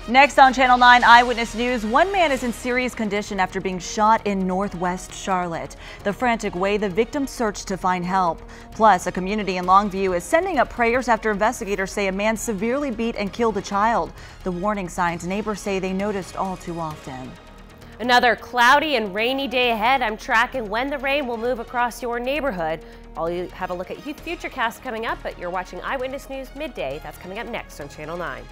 Next on Channel 9 Eyewitness News, one man is in serious condition after being shot in Northwest Charlotte. The frantic way the victim searched to find help. Plus, a community in Longview is sending up prayers after investigators say a man severely beat and killed a child. The warning signs neighbors say they noticed all too often. Another cloudy and rainy day ahead. I'm tracking when the rain will move across your neighborhood. I'll have a look at Futurecast coming up, but you're watching Eyewitness News Midday. That's coming up next on Channel 9.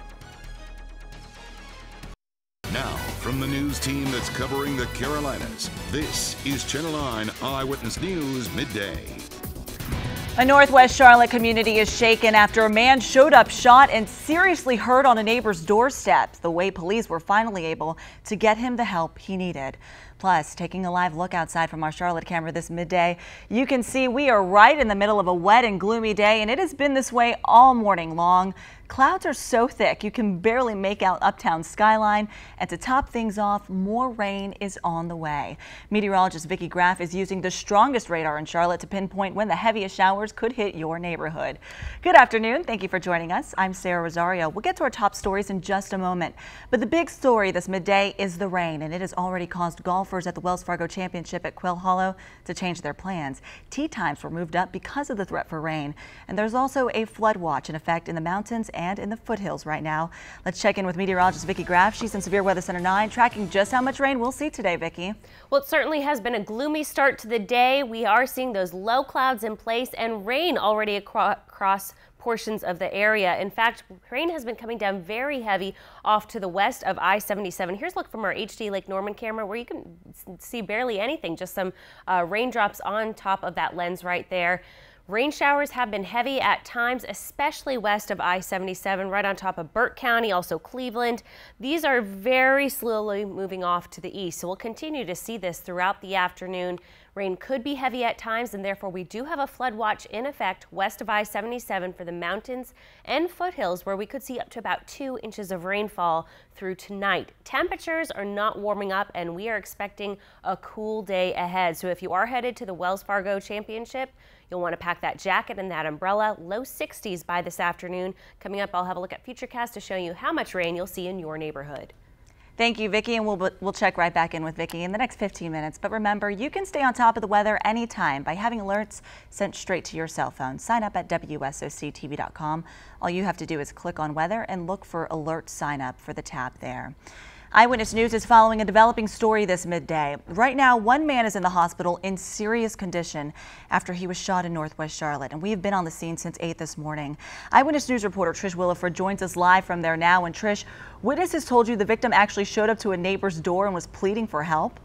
Now, from the news team that's covering the Carolinas, this is Channel 9 Eyewitness News Midday. A Northwest Charlotte community is shaken after a man showed up shot and seriously hurt on a neighbor's doorstep. The way police were finally able to get him the help he needed. Plus, taking a live look outside from our Charlotte camera this midday, you can see we are right in the middle of a wet and gloomy day, and it has been this way all morning long. Clouds are so thick you can barely make out uptown skyline, and to top things off, more rain is on the way. Meteorologist Vicki Graff is using the strongest radar in Charlotte to pinpoint when the heaviest showers could hit your neighborhood. Good afternoon. Thank you for joining us. I'm Sarah Rosario. We'll get to our top stories in just a moment, but the big story this midday is the rain, and it has already caused golfers at the Wells Fargo Championship at Quail Hollow to change their plans. Tee times were moved up because of the threat for rain, and there's also a flood watch in effect in the mountains and in the foothills right now. Let's check in with meteorologist Vicki Graff. She's in Severe Weather Center 9, tracking just how much rain we'll see today, Vicki. Well, it certainly has been a gloomy start to the day. We are seeing those low clouds in place and rain already across portions of the area. In fact, rain has been coming down very heavy off to the west of I-77. Here's a look from our HD Lake Norman camera where you can see barely anything, just some raindrops on top of that lens right there. Rain showers have been heavy at times, especially west of I-77, right on top of Burke County, also Cleveland. These are very slowly moving off to the east, so we'll continue to see this throughout the afternoon. Rain could be heavy at times, and therefore we do have a flood watch in effect west of I-77 for the mountains and foothills, where we could see up to about 2 inches of rainfall through tonight. Temperatures are not warming up, and we are expecting a cool day ahead. So if you are headed to the Wells Fargo Championship, you'll want to pack that jacket and that umbrella. Low 60s by this afternoon. Coming up, I'll have a look at Futurecast to show you how much rain you'll see in your neighborhood. Thank you, Vicki, and we'll check right back in with Vicki in the next 15 minutes. But remember, you can stay on top of the weather anytime by having alerts sent straight to your cell phone. Sign up at WSOC-TV.com. All you have to do is click on weather and look for alert sign up for the tab there. Eyewitness News is following a developing story this midday. Right now, one man is in the hospital in serious condition after he was shot in Northwest Charlotte, and we have been on the scene since 8 this morning. Eyewitness News reporter Trish Williford joins us live from there now. And Trish, witnesses told you the victim actually showed up to a neighbor's door and was pleading for help?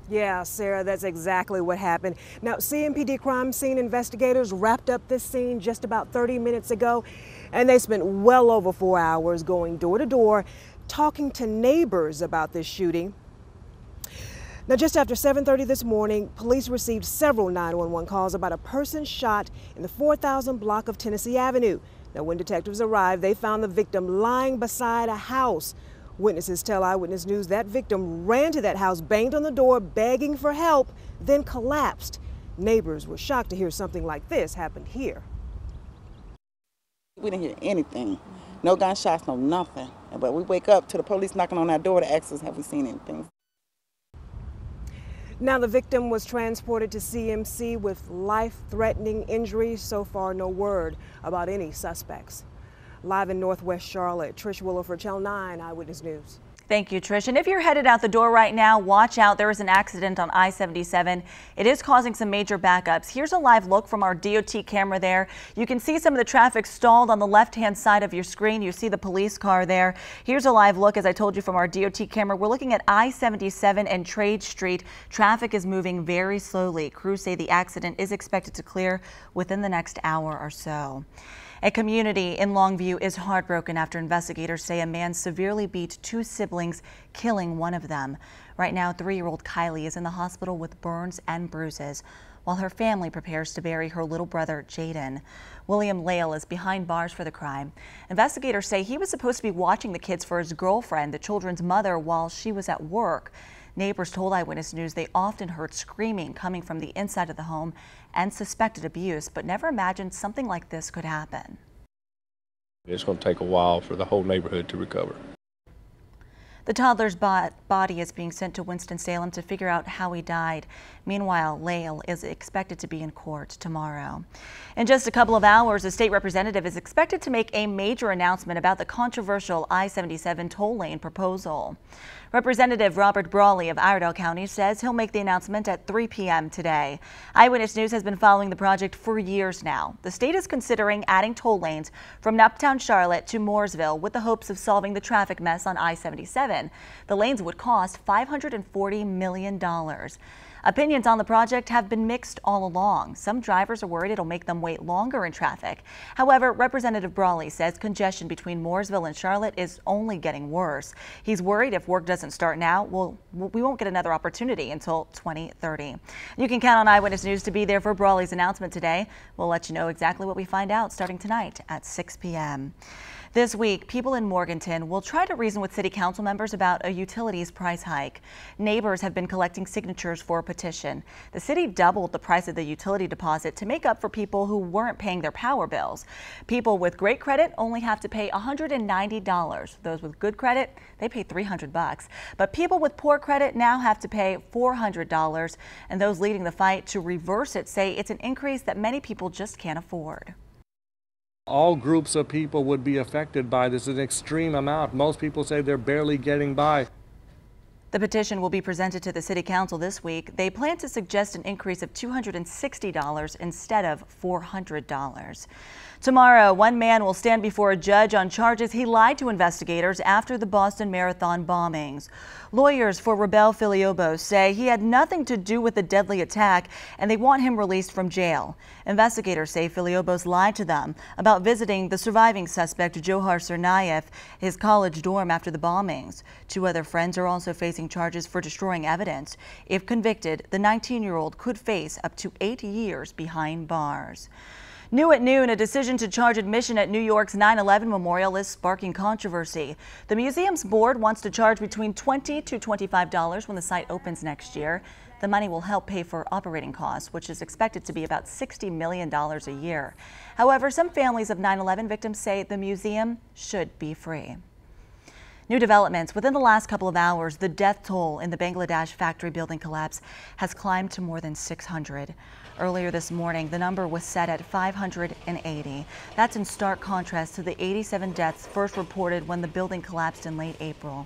Yeah, Sarah, that's exactly what happened. Now, CMPD crime scene investigators wrapped up this scene just about 30 minutes ago, and they spent well over 4 hours going door to door, talking to neighbors about this shooting. Now, just after 7:30 this morning, police received several 911 calls about a person shot in the 4000 block of Tennessee Avenue. Now, when detectives arrived, they found the victim lying beside a house. Witnesses tell Eyewitness News that victim ran to that house, banged on the door, begging for help, then collapsed. Neighbors were shocked to hear something like this happened here. We didn't hear anything. No gunshots, no nothing. But we wake up to the police knocking on our door to ask us, have we seen anything? Now, the victim was transported to CMC with life-threatening injuries. So far, no word about any suspects. Live in Northwest Charlotte, Trish Williford, Channel 9 Eyewitness News. Thank you, Trish. And if you're headed out the door right now, watch out. There is an accident on I-77. It is causing some major backups. Here's a live look from our DOT camera there. You can see some of the traffic stalled on the left-hand side of your screen. You see the police car there. Here's a live look, as I told you, from our DOT camera. We're looking at I-77 and Trade Street. Traffic is moving very slowly. Crews say the accident is expected to clear within the next hour or so. A community in Longview is heartbroken after investigators say a man severely beat 2 siblings, killing one of them. Right now, 3-year-old Kylie is in the hospital with burns and bruises, while her family prepares to bury her little brother, Jaden. William Lale is behind bars for the crime. Investigators say he was supposed to be watching the kids for his girlfriend, the children's mother, while she was at work. Neighbors told Eyewitness News they often heard screaming coming from the inside of the home and suspected abuse, but never imagined something like this could happen. It's going to take a while for the whole neighborhood to recover. The toddler's body is being sent to Winston-Salem to figure out how he died. Meanwhile, Lael is expected to be in court tomorrow. In just a couple of hours, a state representative is expected to make a major announcement about the controversial I-77 toll lane proposal. Representative Robert Brawley of Iredell County says he'll make the announcement at 3 p.m. today. Eyewitness News has been following the project for years now. The state is considering adding toll lanes from uptown Charlotte to Mooresville with the hopes of solving the traffic mess on I-77. The lanes would cost $540 million. Opinions on the project have been mixed all along. Some drivers are worried it'll make them wait longer in traffic. However, Representative Brawley says congestion between Mooresville and Charlotte is only getting worse. He's worried if work doesn't start now, we won't get another opportunity until 2030. You can count on Eyewitness News to be there for Brawley's announcement today. We'll let you know exactly what we find out starting tonight at 6 p.m. This week, people in Morganton will try to reason with city council members about a utilities price hike. Neighbors have been collecting signatures for a petition. The city doubled the price of the utility deposit to make up for people who weren't paying their power bills. People with great credit only have to pay $190. Those with good credit, they pay $300. But people with poor credit now have to pay $400. And those leading the fight to reverse it say it's an increase that many people just can't afford. All groups of people would be affected by this. An extreme amount. Most people say they're barely getting by. The petition will be presented to the City Council this week. They plan to suggest an increase of $260 instead of $400. Tomorrow, one man will stand before a judge on charges he lied to investigators after the Boston Marathon bombings. Lawyers for Rebel Filiobos say he had nothing to do with the deadly attack and they want him released from jail. Investigators say Filiobos lied to them about visiting the surviving suspect, Johar Tsarnaev, his college dorm after the bombings. Two other friends are also facing charges for destroying evidence. If convicted, the 19-year-old could face up to 8 years behind bars. New at noon, a decision to charge admission at New York's 9/11 memorial is sparking controversy. The museum's board wants to charge between $20 to $25 when the site opens next year. The money will help pay for operating costs, which is expected to be about $60 million a year. However, some families of 9/11 victims say the museum should be free. New developments. Within the last couple of hours, the death toll in the Bangladesh factory building collapse has climbed to more than 600. Earlier this morning, the number was set at 580. That's in stark contrast to the 87 deaths first reported when the building collapsed in late April.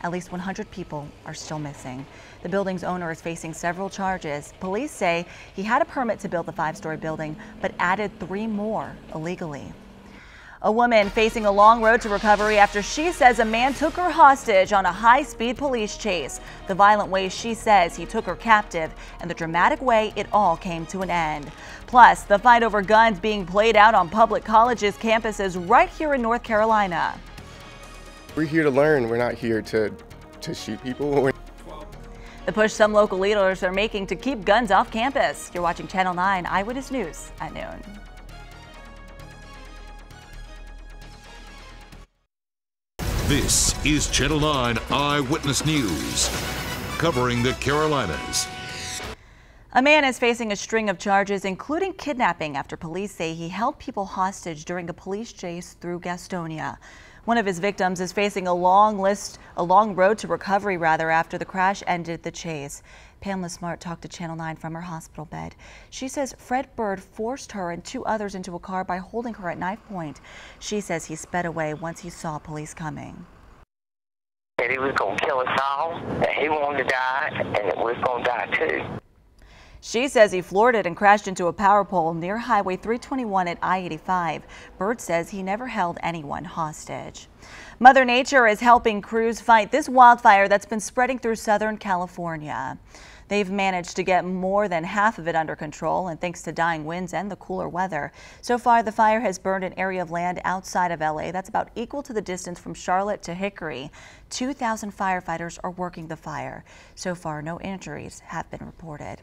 At least 100 people are still missing. The building's owner is facing several charges. Police say he had a permit to build the 5-story building, but added 3 more illegally. A woman facing a long road to recovery after she says a man took her hostage on a high-speed police chase. The violent way she says he took her captive and the dramatic way it all came to an end. Plus, the fight over guns being played out on public colleges' campuses right here in North Carolina. We're here to learn. We're not here to shoot people. The push some local leaders are making to keep guns off campus. You're watching Channel 9 Eyewitness News at noon. This is Channel 9 Eyewitness News, covering the Carolinas. A man is facing a string of charges, including kidnapping, after police say he held people hostage during a police chase through Gastonia. One of his victims is facing a long road to recovery after the crash ended the chase. Pamela Smart talked to Channel 9 from her hospital bed. She says Fred Bird forced her and 2 others into a car by holding her at knife point. She says he sped away once he saw police coming. That he was going to kill us all, that he wanted to die, and that we was going to die too. She says he floored it and crashed into a power pole near Highway 321 at I-85. Bird says he never held anyone hostage. Mother Nature is helping crews fight this wildfire that's been spreading through Southern California. They've managed to get more than half of it under control, and thanks to dying winds and the cooler weather. So far, the fire has burned an area of land outside of LA that's about equal to the distance from Charlotte to Hickory. 2,000 firefighters are working the fire. So far, no injuries have been reported.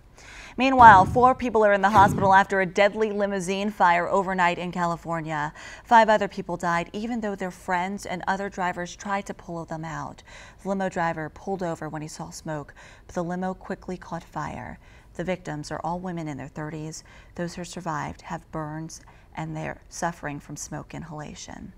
Meanwhile, 4 people are in the hospital after a deadly limousine fire overnight in California. 5 other people died, even though their friends and other drivers tried to pull them out. The limo driver pulled over when he saw smoke, but the limo quickly caught fire. The victims are all women in their 30s. Those who survived have burns and they're suffering from smoke inhalation.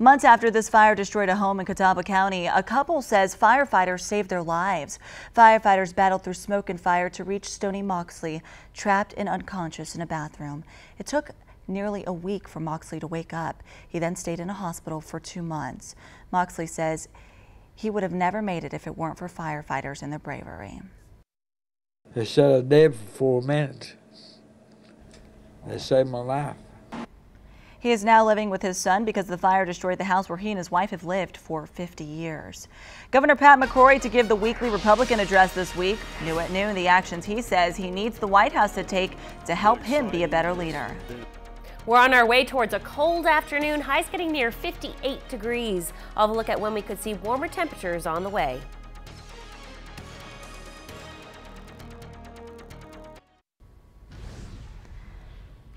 Months after this fire destroyed a home in Catawba County, a couple says firefighters saved their lives. Firefighters battled through smoke and fire to reach Stoney Moxley, trapped and unconscious in a bathroom. It took nearly a week for Moxley to wake up. He then stayed in a hospital for 2 months. Moxley says he would have never made it if it weren't for firefighters and their bravery. They said I dead for 4 minutes. They saved my life. He is now living with his son because the fire destroyed the house where he and his wife have lived for 50 years. Governor Pat McCrory to give the weekly Republican address this week. New at noon, the actions he says he needs the White House to take to help him be a better leader. We're on our way towards a cold afternoon, highs getting near 58 degrees. I'll have a look at when we could see warmer temperatures on the way.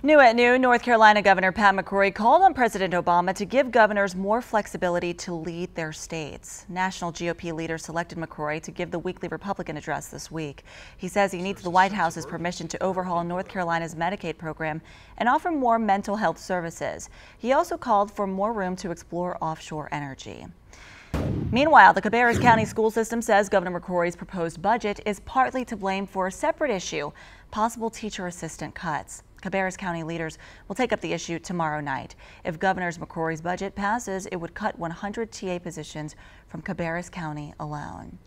New at noon, North Carolina Governor Pat McCrory called on President Obama to give governors more flexibility to lead their states. National GOP leaders selected McCrory to give the weekly Republican address this week. He says he needs the White House's permission to overhaul North Carolina's Medicaid program and offer more mental health services. He also called for more room to explore offshore energy. Meanwhile, the Cabarrus County school system says Governor McCrory's proposed budget is partly to blame for a separate issue, possible teacher assistant cuts. Cabarrus County leaders will take up the issue tomorrow night. If Governor McCrory's budget passes, it would cut 100 TA positions from Cabarrus County alone.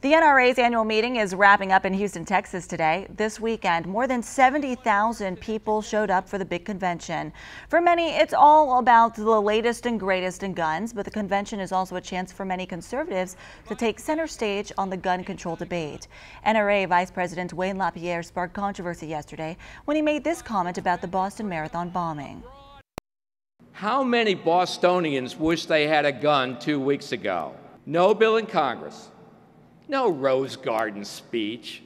The NRA's annual meeting is wrapping up in Houston, Texas today. This weekend, more than 70,000 people showed up for the big convention. For many, it's all about the latest and greatest in guns, but the convention is also a chance for many conservatives to take center stage on the gun control debate. NRA Vice President Wayne LaPierre sparked controversy yesterday when he made this comment about the Boston Marathon bombing. How many Bostonians wish they had a gun 2 weeks ago? No bill in Congress, no Rose Garden speech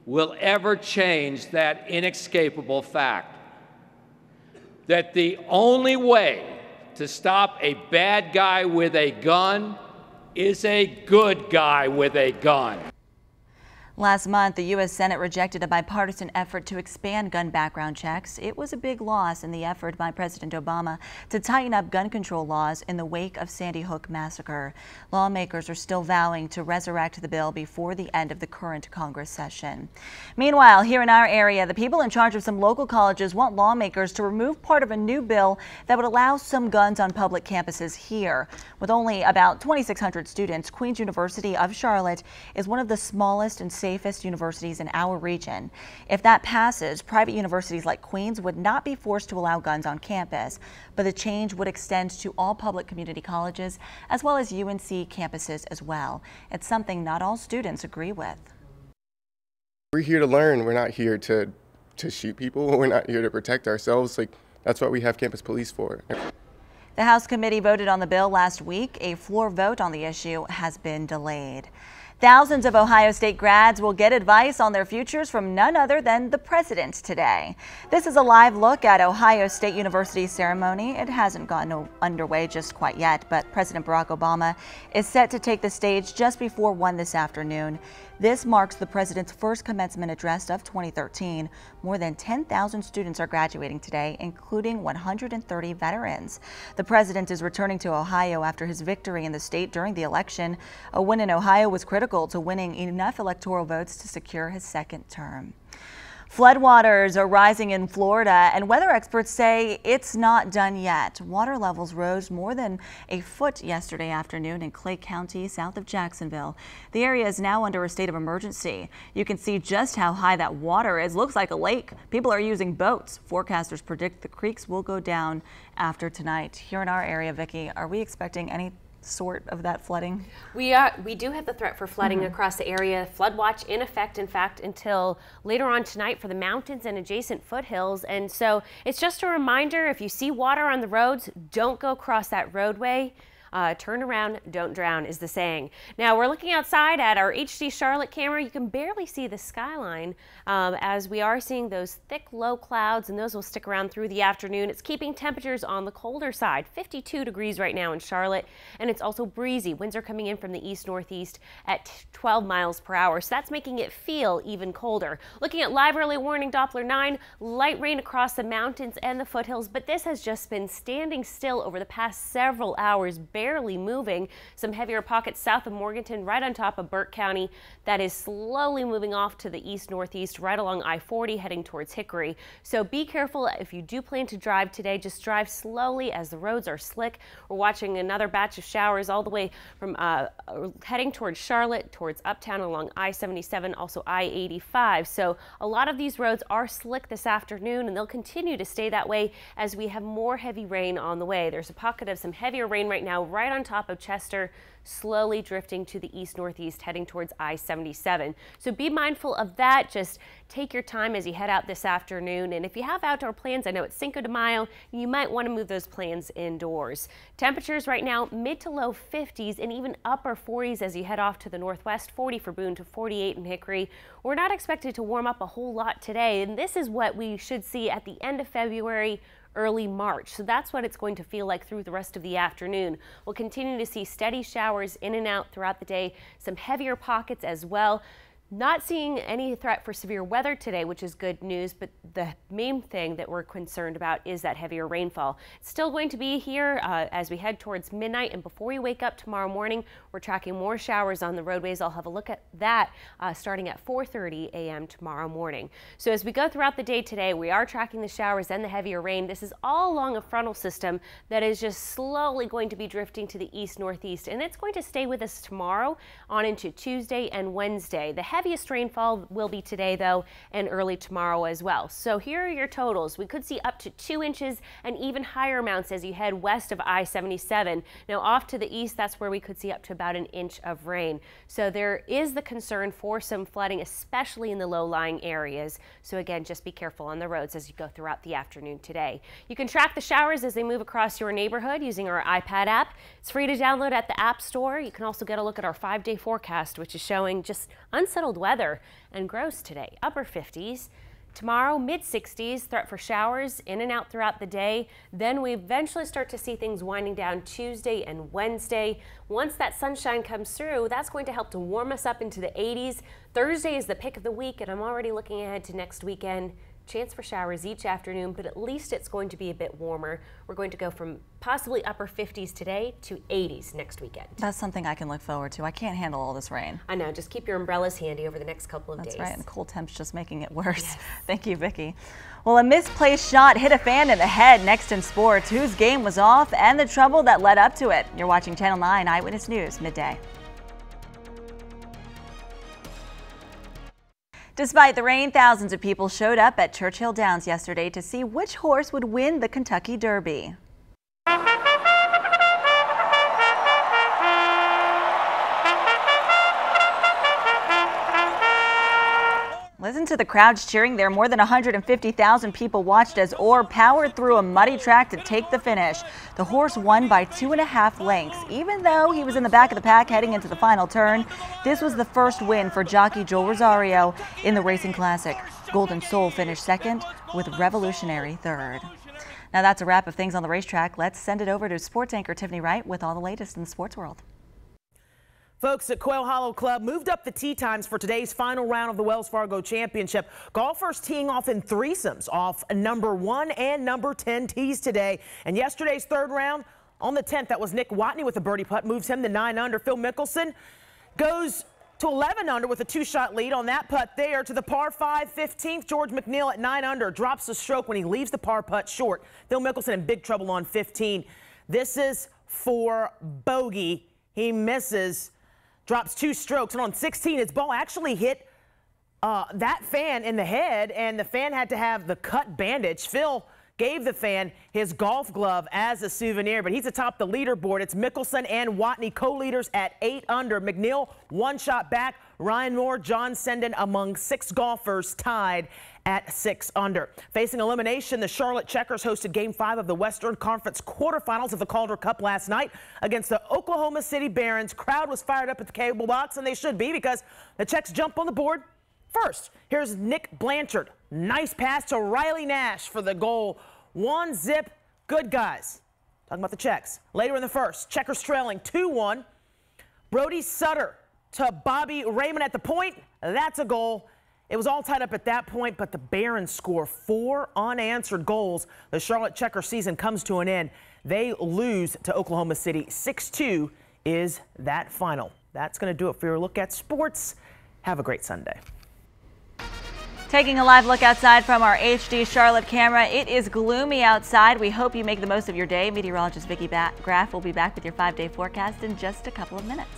will ever change that inescapable fact that the only way to stop a bad guy with a gun is a good guy with a gun. Last month, the U.S. Senate rejected a bipartisan effort to expand gun background checks. It was a big loss in the effort by President Obama to tighten up gun control laws in the wake of Sandy Hook massacre. Lawmakers are still vowing to resurrect the bill before the end of the current Congress session. Meanwhile, here in our area, the people in charge of some local colleges want lawmakers to remove part of a new bill that would allow some guns on public campuses here. With only about 2,600 students, Queens University of Charlotte is one of the smallest and safest universities in our region. If that passes, private universities like Queens would not be forced to allow guns on campus, but the change would extend to all public community colleges as well as UNC campuses as well. It's something not all students agree with. We're here to learn. We're not here to shoot people. We're not here to protect ourselves. That's what we have campus police for. The House committee voted on the bill last week. A floor vote on the issue has been delayed. Thousands of Ohio State grads will get advice on their futures from none other than the president today. This is a live look at Ohio State University's ceremony. It hasn't gotten underway just quite yet, but President Barack Obama is set to take the stage just before 1 this afternoon. This marks the president's first commencement address of 2013. More than 10,000 students are graduating today, including 130 veterans. The president is returning to Ohio after his victory in the state during the election. A win in Ohio was critical to winning enough electoral votes to secure his second term. Floodwaters are rising in Florida, and weather experts say it's not done yet. Water levels rose more than a foot yesterday afternoon in Clay County, south of Jacksonville. The area is now under a state of emergency. You can see just how high that water is. Looks like a lake. People are using boats. Forecasters predict the creeks will go down after tonight. Here in our area, Vicki, are we expecting any sort of that flooding? We do have the threat for flooding across the area. Flood watch in effect, in fact, until later on tonight for the mountains and adjacent foothills. And so it's just a reminder, if you see water on the roads, don't go across that roadway. Turn around, don't drown is the saying. Now we're looking outside at our HD Charlotte camera. You can barely see the skyline as we are seeing those thick low clouds, and those will stick around through the afternoon. It's keeping temperatures on the colder side, 52 degrees right now in Charlotte, and it's also breezy. Winds are coming in from the east-northeast at 12 miles per hour, so that's making it feel even colder. Looking at live early warning Doppler 9, light rain across the mountains and the foothills, but this has just been standing still over the past several hours, barely moving. Some heavier pockets south of Morganton, right on top of Burke County, that is slowly moving off to the east-northeast, right along I-40, heading towards Hickory. So be careful if you do plan to drive today. Just drive slowly as the roads are slick. We're watching another batch of showers all the way from heading towards Charlotte, towards Uptown along I-77, also I-85. So a lot of these roads are slick this afternoon, and they'll continue to stay that way as we have more heavy rain on the way. There's a pocket of some heavier rain right now right on top of Chester, slowly drifting to the east-northeast, heading towards I-77. So be mindful of that. Just take your time as you head out this afternoon. And if you have outdoor plans, I know it's Cinco de Mayo, you might want to move those plans indoors. Temperatures right now, mid to low 50s and even upper 40s as you head off to the northwest, 40 for Boone to 48 in Hickory. We're not expected to warm up a whole lot today, and this is what we should see at the end of February, early March. So that's what it's going to feel like through the rest of the afternoon. We'll continue to see steady showers in and out throughout the day, some heavier pockets as well. Not seeing any threat for severe weather today, which is good news, but the main thing that we're concerned about is that heavier rainfall. It's still going to be here as we head towards midnight, and before we wake up tomorrow morning, we're tracking more showers on the roadways. I'll have a look at that starting at 4:30 a.m. tomorrow morning. So as we go throughout the day today, we are tracking the showers and the heavier rain. This is all along a frontal system that is just slowly going to be drifting to the east-northeast, and it's going to stay with us tomorrow on into Tuesday and Wednesday. The heaviest rainfall will be today, though, and early tomorrow as well. So here are your totals. We could see up to 2 inches and even higher amounts as you head west of I-77. Now off to the east, that's where we could see up to about an inch of rain. So there is the concern for some flooding, especially in the low-lying areas. So again, just be careful on the roads as you go throughout the afternoon today. You can track the showers as they move across your neighborhood using our iPad app. It's free to download at the App Store. You can also get a look at our 5-day forecast, which is showing just unsettled weather and gross today, upper 50s. Tomorrow, mid-60s, threat for showers in and out throughout the day. Then we eventually start to see things winding down Tuesday and Wednesday. Once that sunshine comes through, that's going to help to warm us up into the 80s. Thursday is the pick of the week, and I'm already looking ahead to next weekend. Chance for showers each afternoon, but at least it's going to be a bit warmer. We're going to go from possibly upper 50s today to 80s next weekend. That's something I can look forward to. I can't handle all this rain. I know, just keep your umbrellas handy over the next couple of days. That's right, and the cold temps just making it worse. Yes. Thank you, Vicki. Well, a misplaced shot hit a fan in the head. Next in sports, whose game was off and the trouble that led up to it. You're watching Channel 9 Eyewitness News midday. Despite the rain, thousands of people showed up at Churchill Downs yesterday to see which horse would win the Kentucky Derby. Listen to the crowds cheering there. More than 150,000 people watched as Orr powered through a muddy track to take the finish. The horse won by 2.5 lengths. Even though he was in the back of the pack heading into the final turn, this was the first win for jockey Joel Rosario in the Racing Classic. Golden Soul finished second with Revolutionary third. Now that's a wrap of things on the racetrack. Let's send it over to sports anchor Tiffany Wright with all the latest in the sports world. Folks at Quail Hollow Club moved up the tee times for today's final round of the Wells Fargo Championship. Golfers teeing off in threesomes off number 1 and number 10 tees today. And yesterday's third round on the 10th, that was Nick Watney with a birdie putt, moves him to 9 under. Phil Mickelson goes to 11 under with a 2-shot lead on that putt there to the par 5 15th. George McNeil at 9 under drops the stroke when he leaves the par putt short. Phil Mickelson in big trouble on 15. This is for bogey. He misses. Drops 2 strokes, and on 16, his ball actually hit that fan in the head, and the fan had to have the cut bandage. Phil gave the fan his golf glove as a souvenir, but he's atop the leaderboard. It's Mickelson and Watney co-leaders at 8 under. McNeil one shot back. Ryan Moore, John Senden among 6 golfers tied at 6 under. Facing elimination, the Charlotte Checkers hosted Game 5 of the Western Conference quarterfinals of the Calder Cup last night against the Oklahoma City Barons. Crowd was fired up at the cable box, and they should be, because the Czechs jump on the board first. Here's Nick Blanchard. Nice pass to Riley Nash for the goal. 1-zip. Good guys. Talking about the Czechs. Later in the first, Checkers trailing 2-1. Brody Sutter to Bobby Raymond at the point. That's a goal. It was all tied up at that point, but the Barons score 4 unanswered goals. The Charlotte Checker season comes to an end. They lose to Oklahoma City. 6-2 is that final. That's going to do it for your look at sports. Have a great Sunday. Taking a live look outside from our HD Charlotte camera, it is gloomy outside. We hope you make the most of your day. Meteorologist Vicki Graff will be back with your 5-day forecast in just a couple of minutes.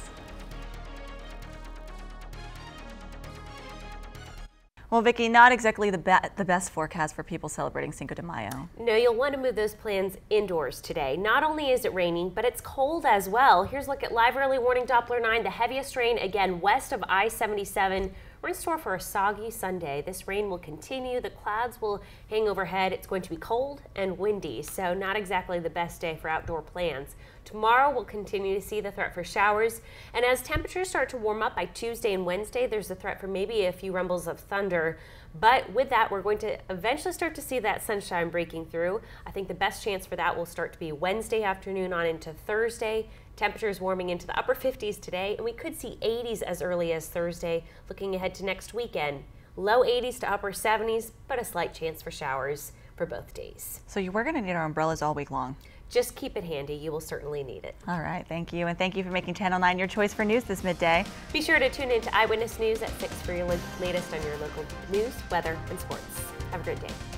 Well, Vicki, not exactly the best forecast for people celebrating Cinco de Mayo. No, you'll want to move those plans indoors today. Not only is it raining, but it's cold as well. Here's a look at live early warning Doppler 9. The heaviest rain again west of I-77. We're in store for a soggy Sunday. This rain will continue. The clouds will hang overhead. It's going to be cold and windy, so not exactly the best day for outdoor plans. Tomorrow we'll continue to see the threat for showers, and as temperatures start to warm up by Tuesday and Wednesday, there's a threat for maybe a few rumbles of thunder. But with that, we're going to eventually start to see that sunshine breaking through. I think the best chance for that will start to be Wednesday afternoon on into Thursday. Temperatures warming into the upper 50s today, and we could see 80s as early as Thursday. Looking ahead to next weekend, low 80s to upper 70s, but a slight chance for showers for both days. So we're going to need our umbrellas all week long. Just keep it handy. You will certainly need it. All right, thank you. And thank you for making Channel 9 your choice for news this midday. Be sure to tune in to Eyewitness News at 6 for your latest on your local news, weather, and sports. Have a great day.